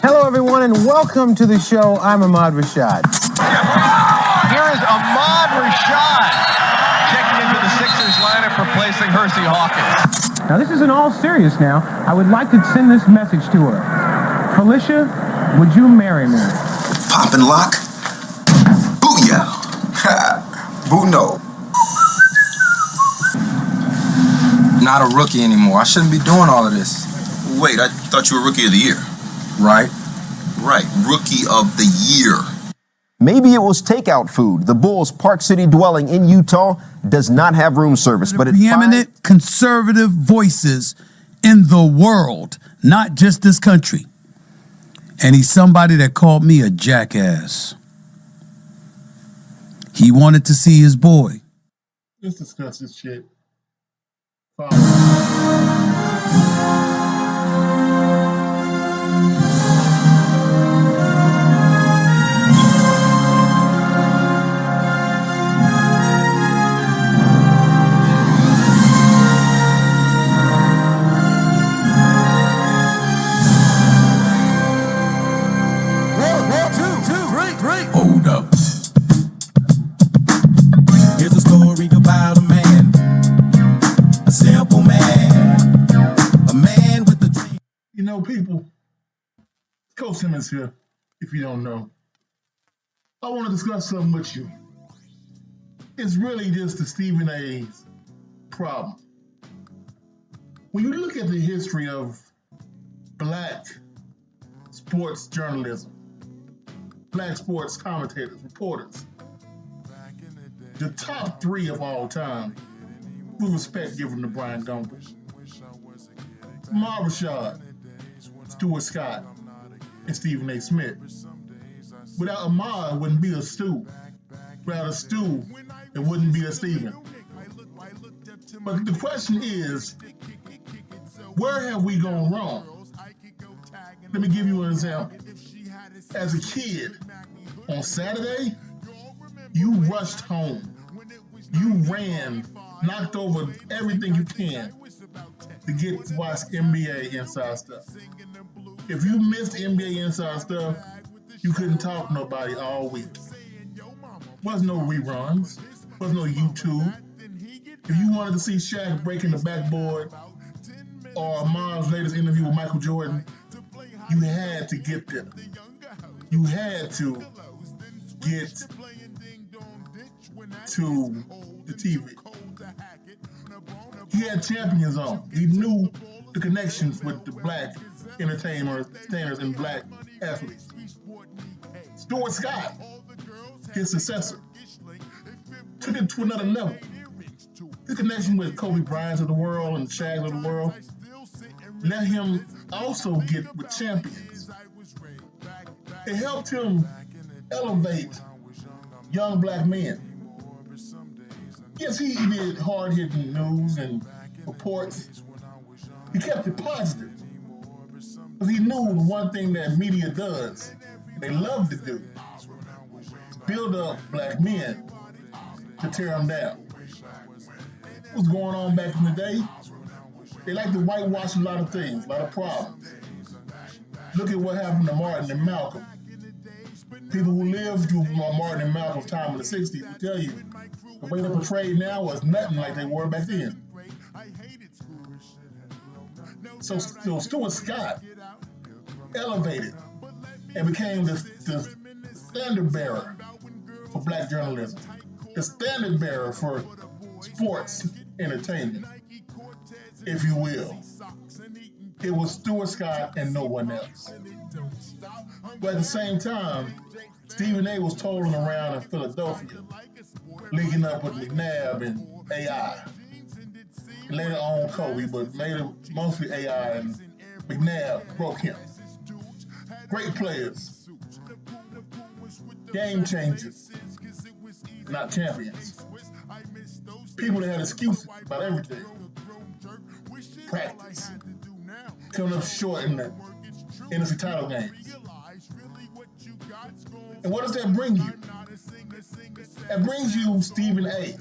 Hello, everyone, and welcome to the show. I'm Ahmad Rashad. Here is Ahmad Rashad checking into the Sixers lineup, replacing Hersey Hawkins. Now, this is in all serious now. I would like to send this message to her. Felicia, would you marry me? Pop and lock? Booyah! Boo no. Not a rookie anymore. I shouldn't be doing all of this. Wait, I thought you were Rookie of the Year. Right? Right, Rookie of the Year. Maybe it was takeout food. The Bulls' Park City dwelling in Utah does not have room service, but it's preeminent conservative voices in the world, not just this country. And he's somebody that called me a jackass. He wanted to see his boy. Let's discuss this shit. Hold up. Here's a story about a man, a simple man, a man with a dream. You know, people, Coach Simmons here, if you don't know. I want to discuss something with you. It's really just the Stephen A's problem. When you look at the history of black sports journalism, black sports commentators, reporters, the top three of all time, with respect given to Brian Gumbel, Ahmad Rashad, Stuart Scott, and Stephen A. Smith. Without Ahmad, it wouldn't be a Stu. Without a Stu, it wouldn't be a Stephen. But the question is, where have we gone wrong? Let me give you an example. As a kid, on Saturday, you rushed home. You ran, knocked over everything you can to get to watch NBA Inside Stuff. If you missed NBA Inside Stuff, you couldn't talk to nobody all week. Was no reruns, was no YouTube. If you wanted to see Shaq breaking the backboard or Ahmad's latest interview with Michael Jordan, you had to get there. You had to get to the TV. He had champions on. He knew the connections with the black entertainers and black athletes. Stuart Scott, his successor, took it to another level. His connection with Kobe Bryant of the world and Shaq of the world let him also get with champions. It helped him elevate young black men. Yes, he did hard-hitting news and reports. He kept it positive. Because he knew the one thing that media does, and they love to do, is build up black men to tear them down. What's going on back in the day? They like to whitewash a lot of things, a lot of problems. Look at what happened to Martin and Malcolm. People who lived through Martin and Malcolm's time in the 60s will tell you the way they're portrayed now was nothing like they were back then. So Stuart Scott elevated and became the standard bearer for black journalism, the standard bearer for sports entertainment, if you will. It was Stuart Scott and no one else. But at the same time, Stephen A. was tolling around in Philadelphia, linking up with McNabb and AI. And later on Kobe, but later mostly AI and McNabb broke him. Great players. Game changers. Not champions. People that had excuses about everything. Practice. Coming up short in the NFC title games. And what does that bring you? That brings you Stephen A.,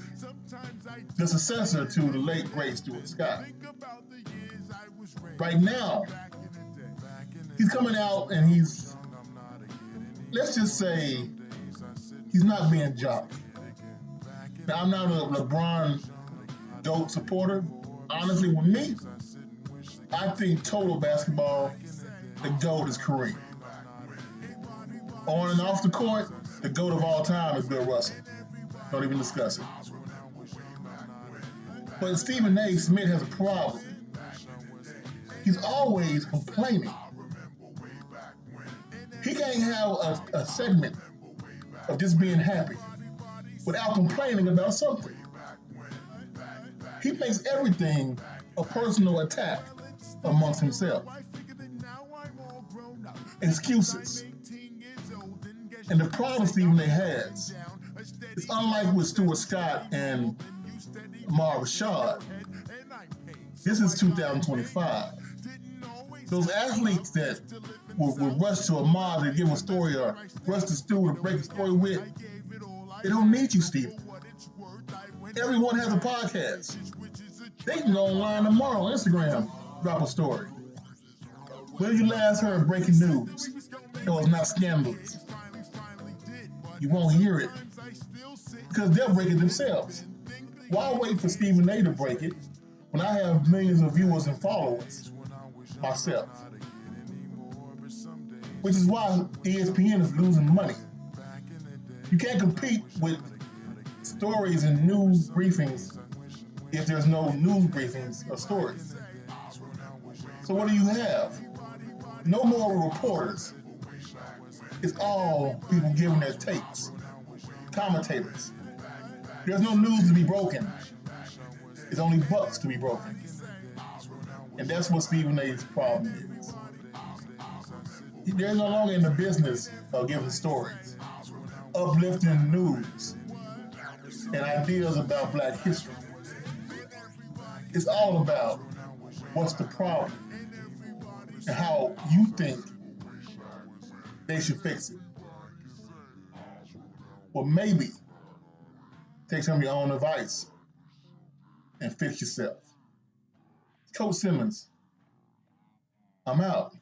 the successor to the late, great Stuart Scott. Right now, he's coming out and let's just say, he's not being jocked. Now, I'm not a LeBron GOAT supporter. Honestly, with me, I think total basketball, the GOAT is Kareem. On and off the court, the GOAT of all time is Bill Russell. Don't even discuss it. But Stephen A. Smith has a problem. He's always complaining. He can't have a segment of just being happy without complaining about something. He makes everything a personal attack amongst himself. Excuses. And the problem Stephen A. has is unlike with Stuart Scott and Ahmad Rashad, this is 2025. Those athletes that will rush to Ahmad to give a story or rush to Stuart to break a story with, they don't need you, Stephen. Everyone has a podcast. They can go online tomorrow on Instagram, drop a story. When did you last heard breaking news that was not scandalous? You won't hear it because they'll break it themselves. Why wait for Stephen A. to break it when I have millions of viewers and followers myself? Which is why ESPN is losing money. You can't compete with stories and news briefings if there's no news briefings or stories. So what do you have? No more reporters. It's all people giving their takes. Commentators. There's no news to be broken. It's only bucks to be broken. And that's what Stephen A's problem is. They're no longer in the business of giving stories, uplifting news, and ideas about Black history. It's all about what's the problem and how you think they should fix it. Well, maybe take some of your own advice and fix yourself. Coach Simmons, I'm out.